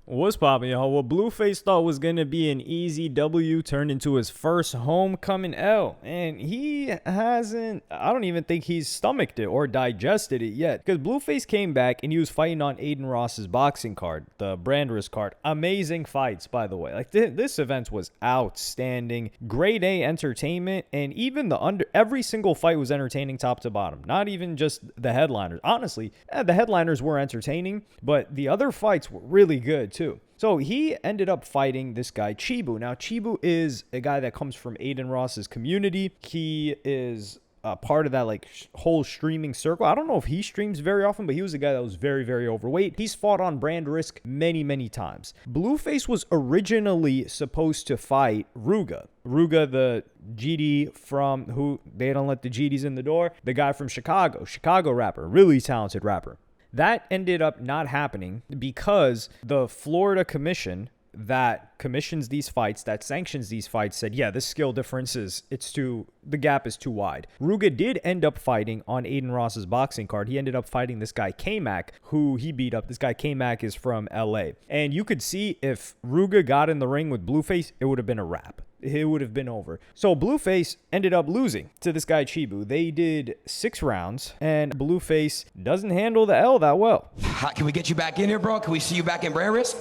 What's poppin', y'all? What Blueface thought was going to be an easy W turned into his first homecoming L. And he hasn't, I don't even think he's stomached it or digested it yet. Because Blueface came back and he was fighting on Aiden Ross's boxing card, the brand risk card. Amazing fights, by the way. Like, this event was outstanding. Grade A entertainment. And even every single fight was entertaining top to bottom. Not even just the headliners. Honestly, the headliners were entertaining, but the other fights were really good too. So he ended up fighting this guy Chibu. Now Chibu is a guy that comes from Aiden Ross's community. He is part of that like whole streaming circle. I don't know if he streams very often, but he was a guy that was very, very overweight. He's fought on brand risk many, many times. Blueface was originally supposed to fight Ruga, the GD from who they don't let the GDs in the door. The guy from Chicago rapper, really talented rapper. That ended up not happening because the Florida commission that commissions these fights, that sanctions these fights, said, yeah, this skill difference the gap is too wide. Ruga did end up fighting on Aiden Ross's boxing card. He ended up fighting this guy K-Mac, who he beat up. This guy K-Mac is from LA. And you could see if Ruga got in the ring with Blueface, it would have been a wrap. It would have been over. So Blueface ended up losing to this guy Chibu. They did 6 rounds, and Blueface doesn't handle the L that well. Can we get you back in here, bro? Can we see you back in brand risk?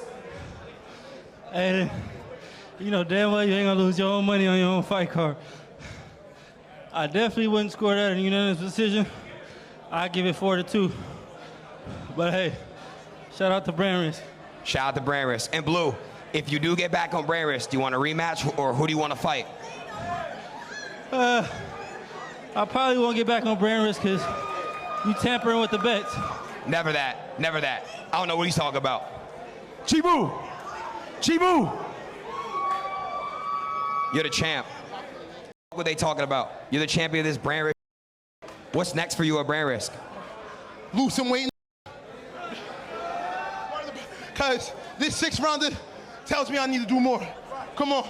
Hey, you know damn well you ain't gonna lose your own money on your own fight card. I definitely wouldn't score that in a unanimous decision. I'd give it 4-2. But hey, shout out to brand risk. Shout out to brand risk. And Blue, if you do get back on brand risk, do you want a rematch or who do you want to fight? I probably won't get back on brand risk because you tampering with the bets. Never that. Never that. I don't know what he's talking about. Chibu! You're the champ. What are they talking about? You're the champion of this brand risk. What's next for you at brand risk? Lose some weight. Because this 6-rounder tells me I need to do more. Come on.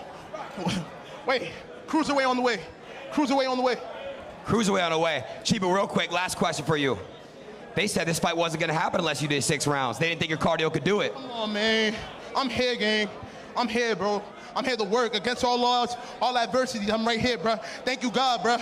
Wait. Cruiserweight on the way. Cruiserweight on the way. Cruiserweight on the way. Chibu, real quick, last question for you. They said this fight wasn't going to happen unless you did 6 rounds. They didn't think your cardio could do it. Come on, man. I'm here, gang. I'm here, bro. I'm here to work against all odds, all adversity. I'm right here, bro. Thank you, God, bro.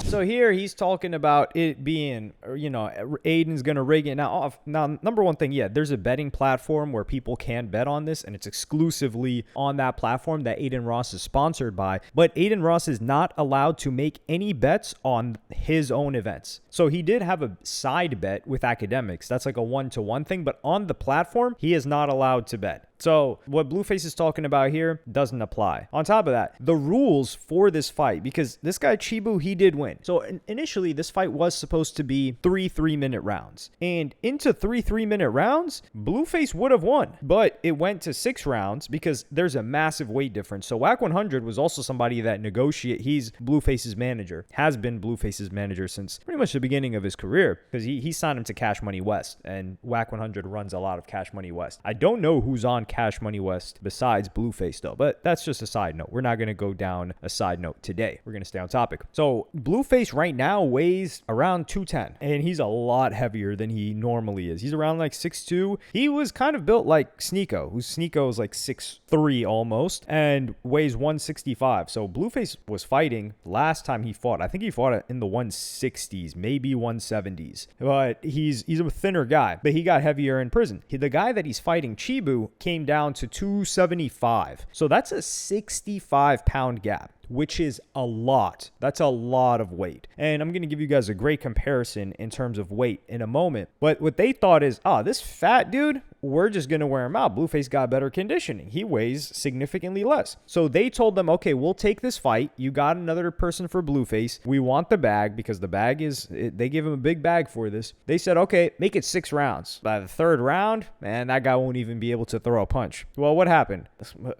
So here he's talking about it being, you know, Aiden's going to rig it. Now, number one thing, yeah, there's a betting platform where people can bet on this, and it's exclusively on that platform that Aiden Ross is sponsored by. But Aiden Ross is not allowed to make any bets on his own events. So he did have a side bet with academics. That's like a 1-to-1 thing. But on the platform, he is not allowed to bet. So what Blueface is talking about here doesn't apply. On top of that, the rules for this fight, because this guy Chibu, he did win. So initially, this fight was supposed to be 3 3-minute rounds. And into 3 3-minute rounds, Blueface would have won. But it went to 6 rounds because there's a massive weight difference. So WAC 100 was also somebody that he's Blueface's manager, has been Blueface's manager since pretty much the beginning of his career, because he signed him to Cash Money West, and WAC 100 runs a lot of Cash Money West. I don't know who's on Cash Money West besides Blueface though, but that's just a side note. We're not going to go down a side note today. We're going to stay on topic. So Blueface right now weighs around 210, and he's a lot heavier than he normally is. He's around like 6'2". He was kind of built like Sneeko, who's Sneeko is like 6'3" almost and weighs 165. So Blueface was fighting last time he fought. I think he fought in the 160s, maybe 170s, but he's a thinner guy, but he got heavier in prison. The guy that he's fighting, Chibu, came down to 275. So that's a 65-pound gap, which is a lot. That's a lot of weight. And I'm going to give you guys a great comparison in terms of weight in a moment. But what they thought is, this fat dude, we're just going to wear him out. Blueface got better conditioning. He weighs significantly less. So they told them, okay, we'll take this fight. You got another person for Blueface. We want the bag because the bag they give him a big bag for this. They said, okay, make it 6 rounds. By the 3rd round, man, that guy won't even be able to throw a punch. Well, what happened?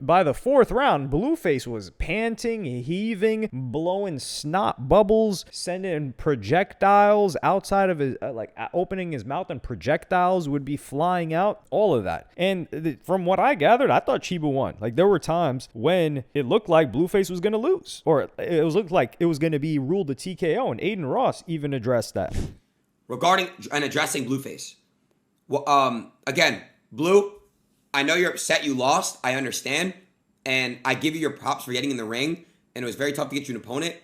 By the 4th round, Blueface was panting, heaving, blowing snot bubbles, sending projectiles outside of his, opening his mouth, and projectiles would be flying out. All of that. And from what I gathered, I thought Chibu won. Like, there were times when it looked like Blueface was going to lose, or it looked like it was going to be ruled a TKO, and Aiden Ross even addressed that. Regarding and addressing Blueface, well, again, Blue, I know you're upset you lost. I understand. And I give you your props for getting in the ring. And it was very tough to get you an opponent.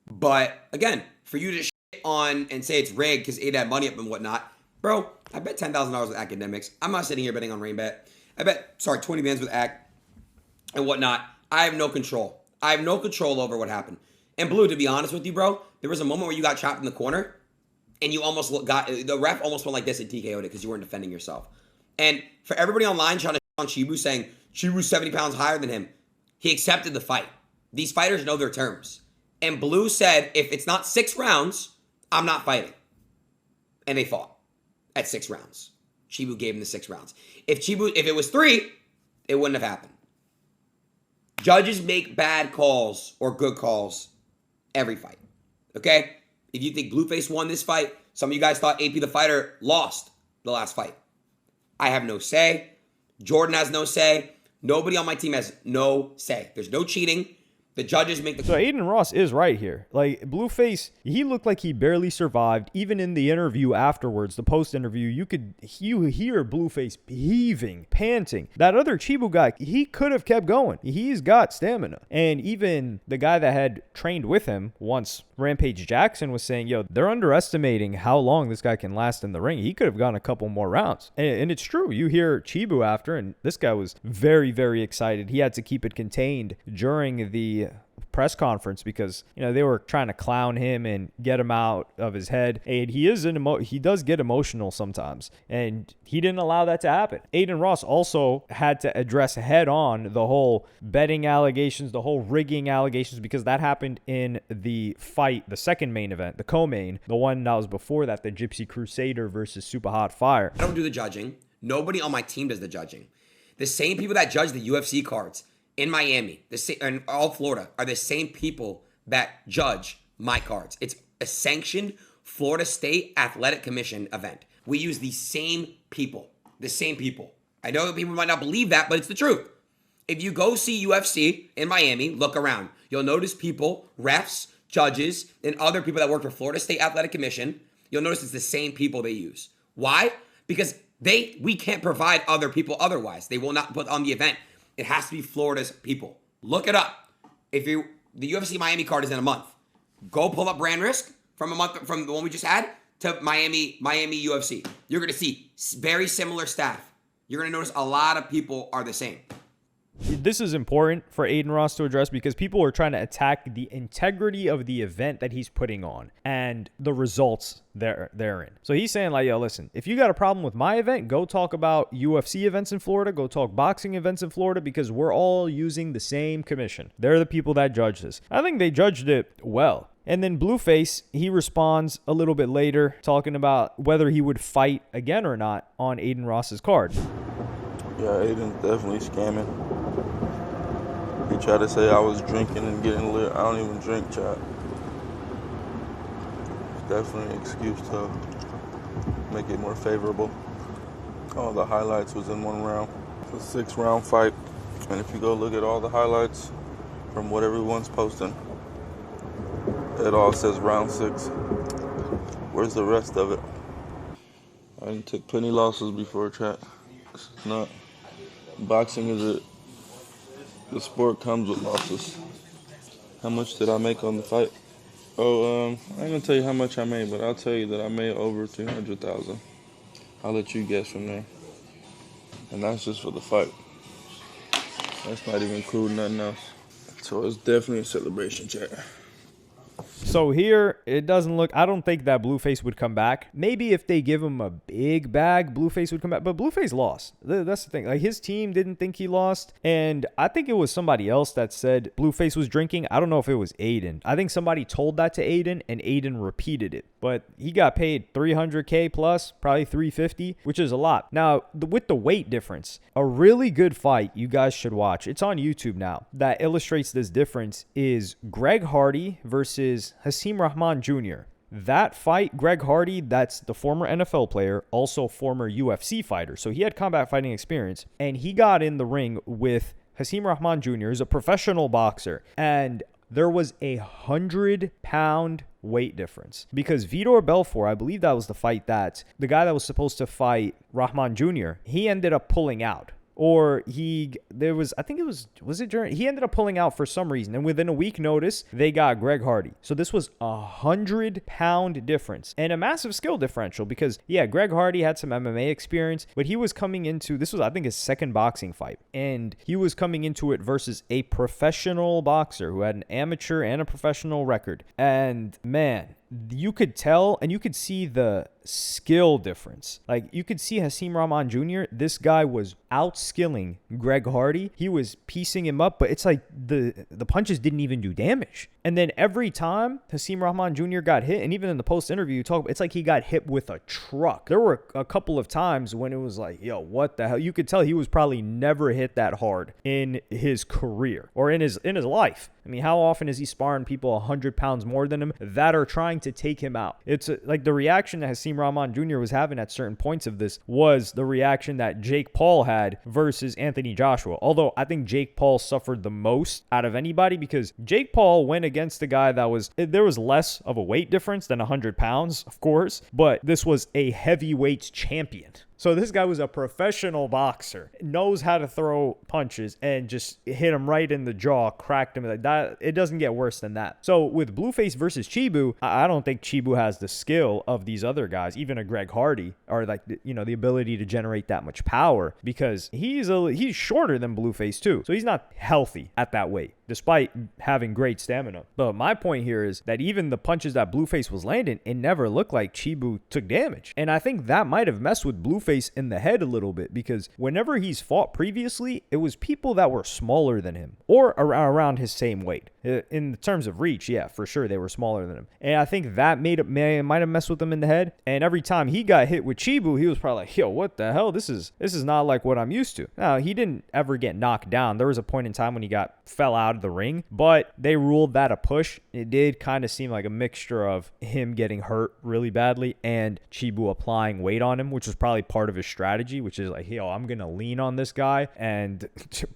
But again, for you to shit on and say it's rigged because Aiden had money up and whatnot, bro, I bet $10,000 with academics. I'm not sitting here betting on RainBet. I bet, 20 bands with Ac and whatnot. I have no control. I have no control over what happened. And Blue, to be honest with you, bro, there was a moment where you got chopped in the corner and you almost got, the ref almost went like this and TKO'd it because you weren't defending yourself. And for everybody online trying to on Chibu saying Chibu's 70 pounds higher than him, he accepted the fight. These fighters know their terms. And Blue said, if it's not 6 rounds, I'm not fighting. And they fought at 6 rounds. Chibu gave him the 6 rounds. If it was 3, it wouldn't have happened. Judges make bad calls or good calls every fight. Okay? If you think Blueface won this fight, some of you guys thought AP the fighter lost the last fight. I have no say. Jordan has no say. Nobody on my team has no say. There's no cheating. The judges make the... So Aiden Ross is right here. Like, Blueface, he looked like he barely survived. Even in the interview afterwards, the post-interview, you hear Blueface heaving, panting. That other Chibu guy, he could have kept going. He's got stamina. And even the guy that had trained with him once, Rampage Jackson, was saying, yo, they're underestimating how long this guy can last in the ring. He could have gone a couple more rounds. And it's true. You hear Chibu after, and this guy was very, very excited. He had to keep it contained during the press conference because, you know, they were trying to clown him and get him out of his head. And he does get emotional sometimes, and he didn't allow that to happen. Aiden Ross also had to address head on the whole betting allegations, the whole rigging allegations, because that happened in the fight, the second main event, the co-main, the one that was before that, the Gypsy Crusader versus Super Hot Fire. I don't do the judging. Nobody on my team does the judging. The same people that judge the UFC cards in Miami, and all Florida, are the same people that judge my cards. It's a sanctioned Florida State Athletic Commission event. We use the same people. The same people. I know that people might not believe that, but it's the truth. If you go see UFC in Miami, look around. You'll notice people, refs, judges, and other people that work for Florida State Athletic Commission. You'll notice it's the same people they use. Why? Because we can't provide other people otherwise. They will not put on the event. It has to be Florida's people. Look it up. The UFC Miami card is in a month. Go pull up brand risk from a month from the one we just had to Miami UFC. You're going to see very similar staff. You're going to notice a lot of people are the same. This is important for Aiden Ross to address because people are trying to attack the integrity of the event that he's putting on and the results therein. So he's saying like, yo, listen, if you got a problem with my event, go talk about UFC events in Florida, go talk boxing events in Florida, because we're all using the same commission. They're the people that judge this. I think they judged it well. And then Blueface, he responds a little bit later talking about whether he would fight again or not on Aiden Ross's card. Yeah, Aiden's definitely scamming. He tried to say I was drinking and getting lit. I don't even drink, chat. It's definitely an excuse to make it more favorable. All the highlights was in one round. It's a 6-round fight. And if you go look at all the highlights from what everyone's posting, it all says round 6. Where's the rest of it? I didn't take plenty losses before, chat. This is not. Boxing is the sport comes with losses. How much did I make on the fight? I ain't gonna tell you how much I made, but I'll tell you that I made over 300,000. I'll let you guess from there. And that's just for the fight. That's not even including nothing else. So it's definitely a celebration, chat. So here, it doesn't look, I don't think that Blueface would come back. Maybe if they give him a big bag, Blueface would come back. But Blueface lost. That's the thing. Like, his team didn't think he lost. And I think it was somebody else that said Blueface was drinking. I don't know if it was Aiden. I think somebody told that to Aiden, and Aiden repeated it. But he got paid $300K plus, probably $350, which is a lot. Now, with the weight difference, a really good fight you guys should watch. It's on YouTube now. That illustrates this difference is Greg Hardy versus Hasim Rahman Jr. That fight, Greg Hardy, that's the former NFL player, also former UFC fighter. So he had combat fighting experience, and he got in the ring with Hasim Rahman Jr., who's a professional boxer. And there was 100-pound weight difference because Vitor Belfort, I believe that was the fight that the guy that was supposed to fight Rahman Jr., he ended up pulling out. or he ended up pulling out for some reason, and within a week notice, they got Greg Hardy. So this was 100-pound difference and a massive skill differential because, yeah, Greg Hardy had some MMA experience, but he was coming into, this was, I think, his second boxing fight, and he was coming into it versus a professional boxer who had an amateur and a professional record. And man, you could tell and you could see the skill difference. Like, you could see Hasim Rahman Jr., this guy was outskilling Greg Hardy. He was piecing him up, but it's like the punches didn't even do damage. And then every time Hasim Rahman Jr. got hit, and even in the post-interview, you talk, it's like he got hit with a truck. There were a couple of times when it was like, yo, what the hell? You could tell he was probably never hit that hard in his career or in his life. I mean, how often is he sparring people 100 pounds more than him that are trying to take him out? It's like the reaction that Hasim Rahman Jr. was having at certain points of this was the reaction that Jake Paul had versus Anthony Joshua. Although I think Jake Paul suffered the most out of anybody because Jake Paul went against a guy there was less of a weight difference than 100 pounds, of course, but this was a heavyweight champion. So this guy was a professional boxer, knows how to throw punches, and just hit him right in the jaw, cracked him like that. It doesn't get worse than that. So with Blueface versus Chibu, I don't think Chibu has the skill of these other guys, even a Greg Hardy, or like, you know, the ability to generate that much power because he's shorter than Blueface too. So he's not healthy at that weight, despite having great stamina. But my point here is that even the punches that Blueface was landing, it never looked like Chibu took damage. And I think that might have messed with Blueface in the head a little bit because whenever he's fought previously, it was people that were smaller than him or around his same weight. In terms of reach, yeah, for sure, they were smaller than him. And I think that might have messed with him in the head. And every time he got hit with Chibu, he was probably like, yo, what the hell? This is not like what I'm used to. Now, he didn't ever get knocked down. There was a point in time when he fell out of the ring, but they ruled that a push. It did kind of seem like a mixture of him getting hurt really badly and Chibu applying weight on him, which was probably part of his strategy, which is like, yo, I'm going to lean on this guy and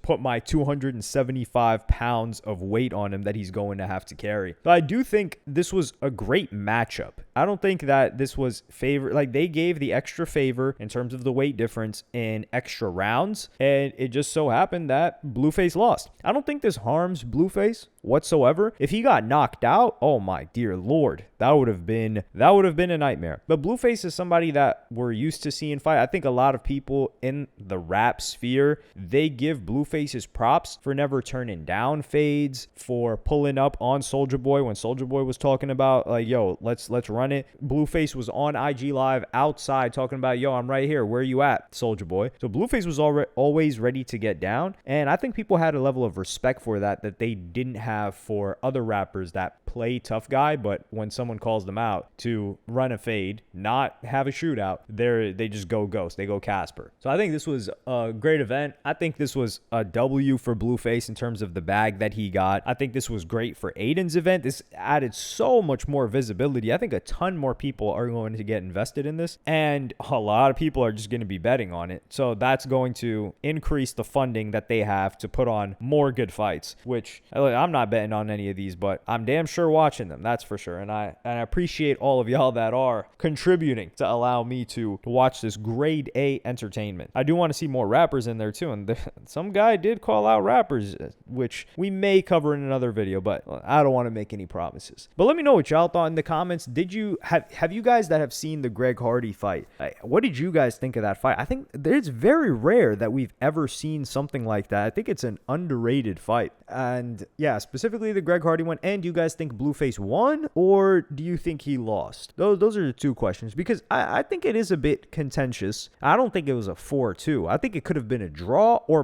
put my 275 pounds of weight on him that he's going to have to carry. But I do think this was a great matchup. I don't think that this was favor. Like, they gave the extra favor in terms of the weight difference in extra rounds, and it just so happened that Blueface lost. I don't think this harms Blueface whatsoever. If he got knocked out, oh my dear Lord, that would have been a nightmare. But Blueface is somebody that we're used to seeing fight. I think a lot of people in the rap sphere, they give Blueface his props for never turning down fades, for pulling up on Soulja Boy when Soulja Boy was talking about like, yo, let's run it. Blueface was on IG Live outside talking about, yo, I'm right here. Where you at, Soulja Boy? So Blueface was always ready to get down, and I think people had a level of respect for that they didn't have for other rappers that play tough guy, but when someone calls them out to run a fade, not have a shootout, they just go ghost. They go Casper. So I think this was a great event. I think this was a W for Blueface in terms of the bag that he got. I think this was great for Aiden's event. This added so much more visibility. I think a ton more people are going to get invested in this, and a lot of people are just going to be betting on it. So that's going to increase the funding that they have to put on more good fights, which I'm not betting on any of these, but I'm damn sure watching them. That's for sure. And I appreciate all of y'all that are contributing to allow me to watch this grade A entertainment. I do want to see more rappers in there too. And some guy did call out rappers, which we may cover in another video, but I don't want to make any promises. But let me know what y'all thought in the comments. Did you have you guys that have seen the Greg Hardy fight? What did you guys think of that fight? I think it's very rare that we've ever seen something like that. I think it's an underrated fight. And yeah, specifically the Greg Hardy one. And do you guys think Blueface won, or do you think he lost? Those are the two questions, because I think it is a bit contentious. I don't think it was a 4-2. I think it could have been a draw or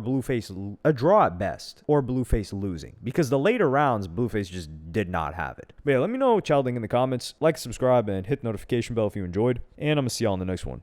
a draw at best, or Blueface losing, because the later rounds Blueface just did not have it. But yeah, let me know what y'all think in the comments. Like, subscribe, and hit the notification bell if you enjoyed, and I'm gonna see y'all in the next one.